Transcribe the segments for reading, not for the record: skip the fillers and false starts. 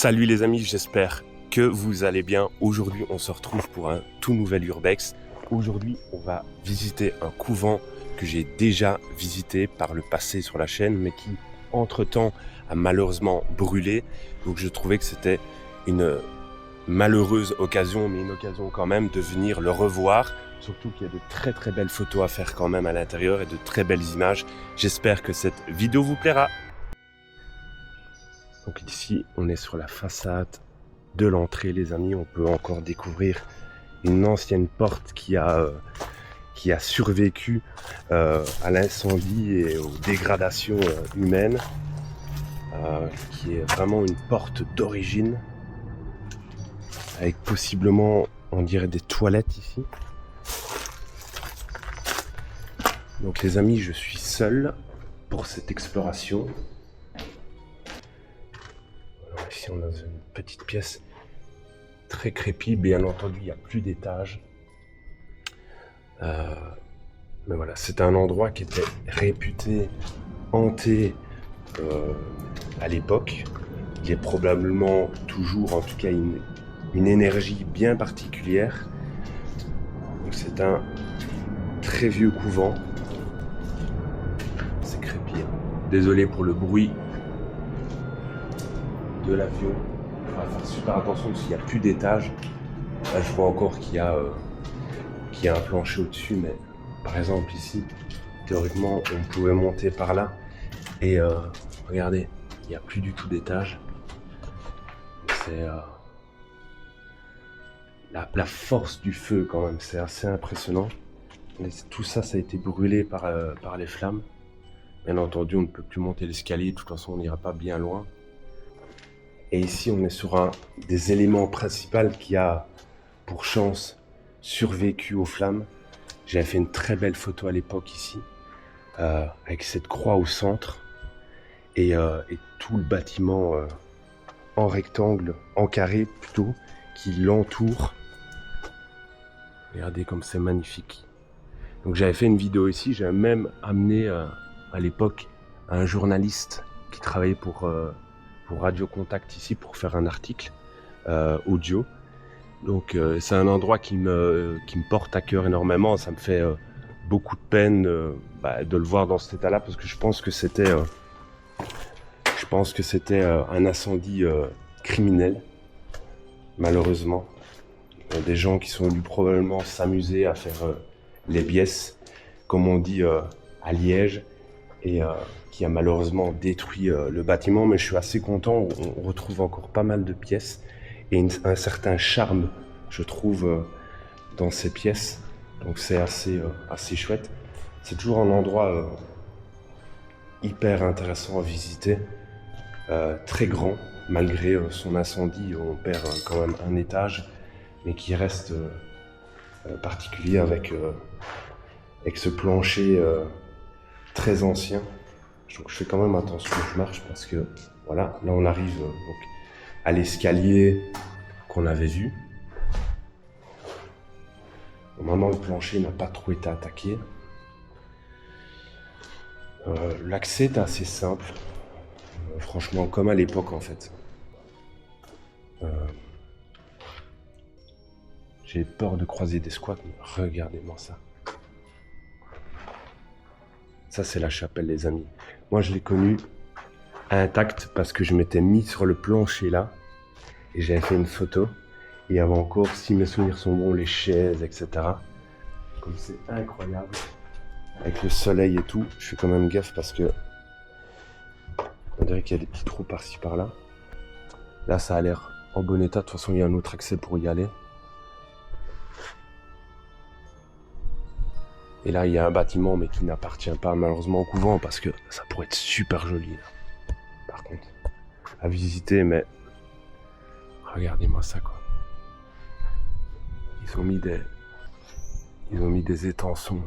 Salut les amis, j'espère que vous allez bien. Aujourd'hui, on se retrouve pour un tout nouvel Urbex. Aujourd'hui, on va visiter un couvent que j'ai déjà visité par le passé sur la chaîne, mais qui, entre-temps, a malheureusement brûlé. Donc je trouvais que c'était une malheureuse occasion, mais une occasion quand même de venir le revoir. Surtout qu'il y a de très très belles photos à faire quand même à l'intérieur et de très belles images. J'espère que cette vidéo vous plaira. Donc ici, on est sur la façade de l'entrée, les amis. On peut encore découvrir une ancienne porte qui a survécu à l'incendie et aux dégradations humaines, qui est vraiment une porte d'origine, avec possiblement, on dirait, des toilettes ici. Donc les amis, je suis seul pour cette exploration. Alors ici, on a une petite pièce très crépie. Bien entendu, il n'y a plus d'étage. Mais voilà, c'est un endroit qui était réputé hanté à l'époque. Il est probablement toujours, en tout cas, une énergie bien particulière. Donc c'est un très vieux couvent. C'est crépillé. Désolé pour le bruit de l'avion. Il va faire super attention parce qu'il n'y a plus d'étage. Là, je vois encore qu'il y a un plancher au-dessus, mais par exemple ici, théoriquement, on pouvait monter par là. Et regardez, il n'y a plus du tout d'étage. C'est la force du feu quand même, c'est assez impressionnant. Et tout ça, ça a été brûlé par les flammes. Bien entendu, on ne peut plus monter l'escalier, de toute façon, on n'ira pas bien loin. Et ici, on est sur un des éléments principaux qui a, pour chance, survécu aux flammes. J'avais fait une très belle photo à l'époque ici, avec cette croix au centre et tout le bâtiment en rectangle, en carré plutôt, qui l'entoure. Regardez comme c'est magnifique. Donc j'avais fait une vidéo ici, j'avais même amené à l'époque un journaliste qui travaillait pour Radio Contact ici pour faire un article audio. Donc c'est un endroit qui me porte à cœur énormément. Ça me fait beaucoup de peine de le voir dans cet état-là, parce que je pense que c'était un incendie criminel, malheureusement. Il y a des gens qui sont venus probablement s'amuser à faire les biesses, comme on dit à Liège, et qui a malheureusement détruit le bâtiment. Mais je suis assez content, on retrouve encore pas mal de pièces et un certain charme, je trouve, dans ces pièces. Donc c'est assez chouette. C'est toujours un endroit hyper intéressant à visiter, très grand, malgré son incendie. On perd quand même un étage, mais qui reste particulier avec ce plancher très ancien. Donc je fais quand même attention où je marche, parce que voilà, là on arrive donc à l'escalier qu'on avait vu. Normalement le plancher n'a pas trop été attaqué. L'accès est assez simple, franchement, comme à l'époque en fait. J'ai peur de croiser des squats, mais regardez-moi ça. Ça, c'est la chapelle, les amis. Moi, je l'ai connue intacte parce que je m'étais mis sur le plancher là et j'avais fait une photo. Et il y avait encore, si mes souvenirs sont bons, les chaises, etc. Comme c'est incroyable. Avec le soleil et tout, je fais quand même gaffe parce que on dirait qu'il y a des petits trous par-ci par-là. Là, ça a l'air en bon état. De toute façon, il y a un autre accès pour y aller. Et là, il y a un bâtiment, mais qui n'appartient pas malheureusement au couvent, parce que ça pourrait être super joli, là. Par contre, à visiter, mais regardez-moi ça, quoi. Ils ont mis des étançons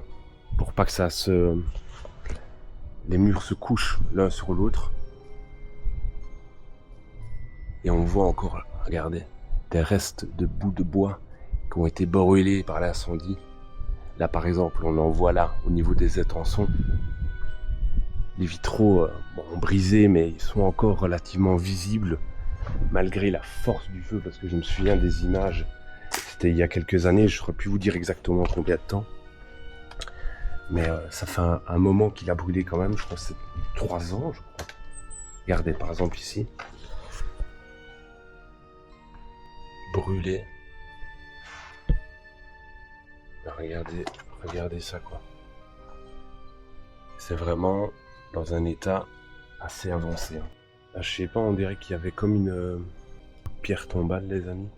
pour pas que les murs se couchent l'un sur l'autre. Et on voit encore, regardez, des restes de bouts de bois qui ont été brûlés par l'incendie. Là, par exemple, on en voit là, au niveau des étançons. Les vitraux ont brisé, mais ils sont encore relativement visibles. malgré la force du feu, parce que je me souviens des images, c'était il y a quelques années, je ne saurais plus vous dire exactement combien de temps. Mais ça fait un moment qu'il a brûlé quand même, je crois que c'est 3 ans, je crois. Regardez par exemple ici. Brûlé. Regardez ça quoi. C'est vraiment dans un état assez avancé. Hein. Là, je sais pas, on dirait qu'il y avait comme une pierre tombale les amis.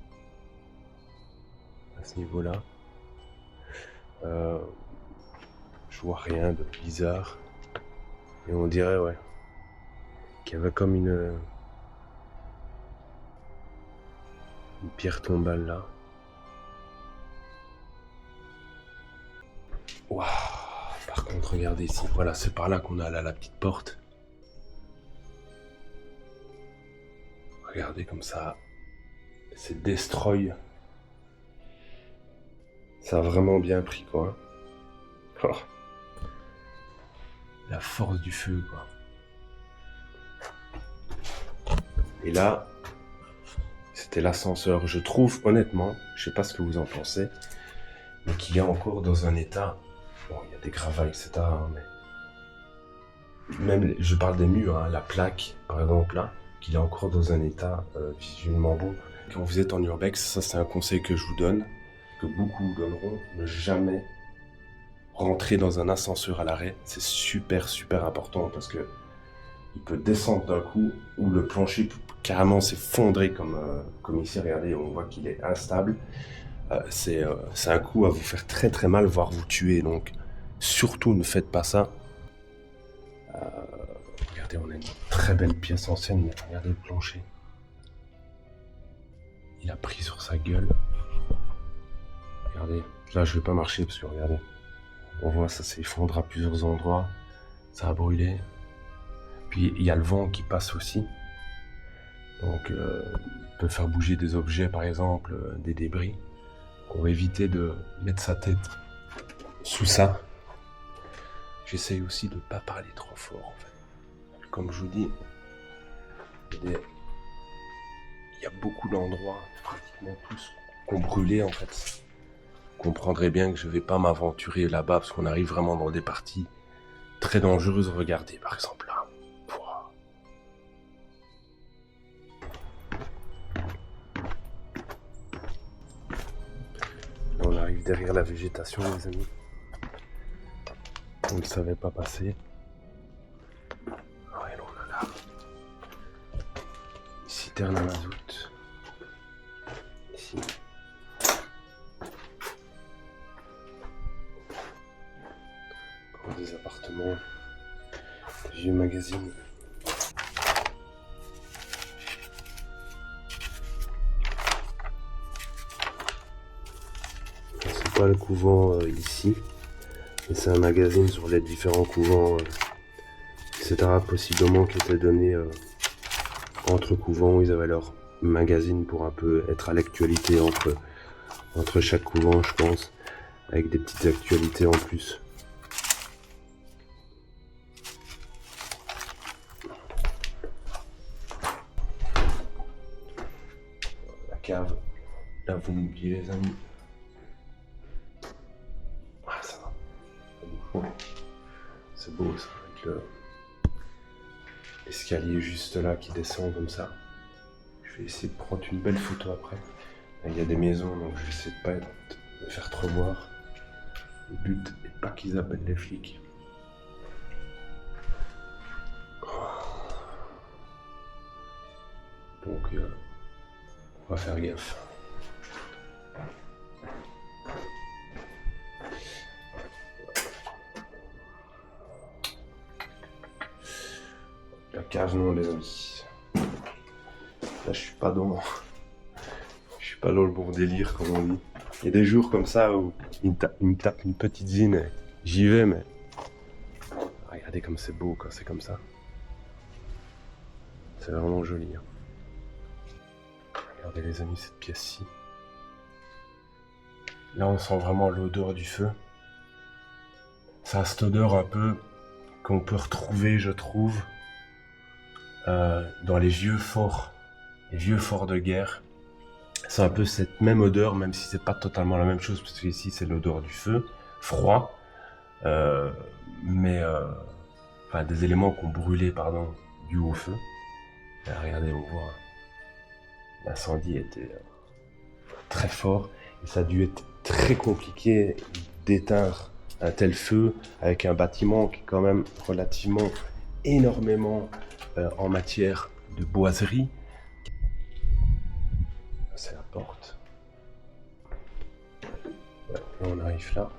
À ce niveau-là. Je vois rien de bizarre. Et on dirait, ouais, qu'il y avait comme une pierre tombale là. Waouh! Par contre, regardez ici. Voilà, c'est par là qu'on a là la petite porte. Regardez comme ça. C'est destroy. Ça a vraiment bien pris quoi. Oh. La force du feu quoi. Et là, c'était l'ascenseur. Je trouve honnêtement, je sais pas ce que vous en pensez, mais qu'il y a encore dans un état. Bon, il y a des gravats, etc. Hein, mais même, je parle des murs, hein, la plaque, par exemple là, qu'il est encore dans un état visuellement beau. Quand vous êtes en urbex, ça c'est un conseil que je vous donne, que beaucoup vous donneront, ne jamais rentrer dans un ascenseur à l'arrêt. C'est super important parce que il peut descendre d'un coup ou le plancher peut carrément s'effondrer comme ici. Regardez, on voit qu'il est instable. C'est un coup à vous faire très mal, voire vous tuer. Donc surtout ne faites pas ça. Regardez, on a une très belle pièce ancienne, mais regardez le plancher. Il a pris sur sa gueule. Regardez, là je vais pas marcher parce que regardez, on voit ça s'effondre à plusieurs endroits, ça a brûlé. Puis il y a le vent qui passe aussi, donc il peut faire bouger des objets, par exemple des débris. On va éviter de mettre sa tête sous ça. J'essaye aussi de ne pas parler trop fort en fait. Comme je vous dis, il y a beaucoup d'endroits, pratiquement tous, qu'on brûlait en fait. Vous comprendrez bien que je ne vais pas m'aventurer là-bas parce qu'on arrive vraiment dans des parties très dangereuses. Regardez par exemple là. On arrive derrière la végétation les amis. On ne savait pas passer. Ouais, on a là une citerne à mazout. Ici. Encore des appartements. Des vieux magazines. C'est pas le couvent ici. Et c'est un magazine sur les différents couvents, etc. Possiblement qui était donné entre couvents où ils avaient leur magazine pour un peu être à l'actualité entre chaque couvent, je pense, avec des petites actualités en plus. La cave, là vous m'oubliez les amis. Ah ça va. C'est beau ça, avec l'escalier juste là qui descend comme ça. Je vais essayer de prendre une belle photo après. Il y a des maisons donc je vais essayer de pas me faire trop voir. Le but n'est pas qu'ils appellent les flics. Donc on va faire gaffe. La cave non les amis. Là je suis pas dans le bon délire comme on dit. Il y a des jours comme ça où il me tape une petite zine et j'y vais mais regardez comme c'est beau quand c'est comme ça. C'est vraiment joli. Hein. Regardez les amis cette pièce-ci. Là on sent vraiment l'odeur du feu. Ça a cette odeur un peu qu'on peut retrouver je trouve dans les vieux forts les vieux forts de guerre. C'est un peu cette même odeur, même si c'est pas totalement la même chose, parce que ici c'est l'odeur du feu, froid, enfin des éléments qui ont brûlé, pardon, dû au feu. Et regardez, on voit, l'incendie était très fort, et ça a dû être très compliqué d'éteindre un tel feu avec un bâtiment qui est quand même relativement énormément en matière de boiserie. C'est la porte. Ouais, là on arrive là.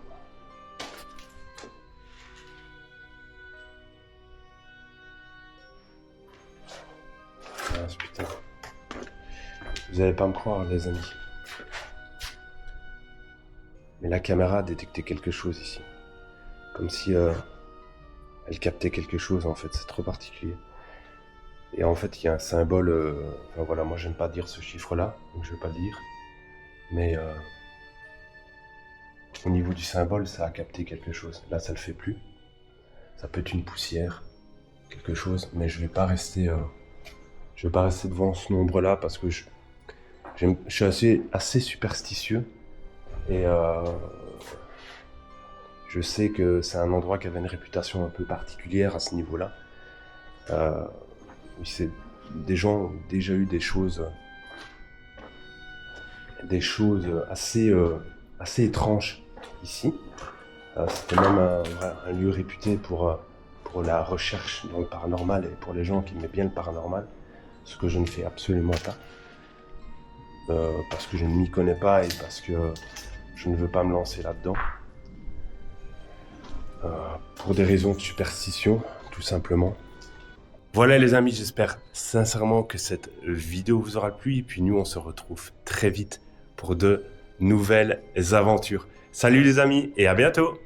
Ah, putain. Vous allez pas me croire, les amis. Mais la caméra a détecté quelque chose ici. Comme si elle captait quelque chose, en fait. C'est trop particulier. Et en fait, il y a un symbole... enfin voilà, moi j'aime pas dire ce chiffre-là, donc je vais pas le dire. Mais au niveau du symbole, ça a capté quelque chose. Là, ça le fait plus. Ça peut être une poussière, quelque chose. Mais je vais pas rester devant ce nombre-là parce que je suis assez superstitieux. Et je sais que c'est un endroit qui avait une réputation un peu particulière à ce niveau-là. Des gens ont déjà eu des choses assez étranges ici. C'était même un lieu réputé pour la recherche dans le paranormal et pour les gens qui aimaient bien le paranormal, ce que je ne fais absolument pas. Parce que je ne m'y connais pas et parce que je ne veux pas me lancer là-dedans. Pour des raisons de superstition, tout simplement. Voilà les amis, j'espère sincèrement que cette vidéo vous aura plu. Et puis nous, on se retrouve très vite pour de nouvelles aventures. Salut les amis et à bientôt!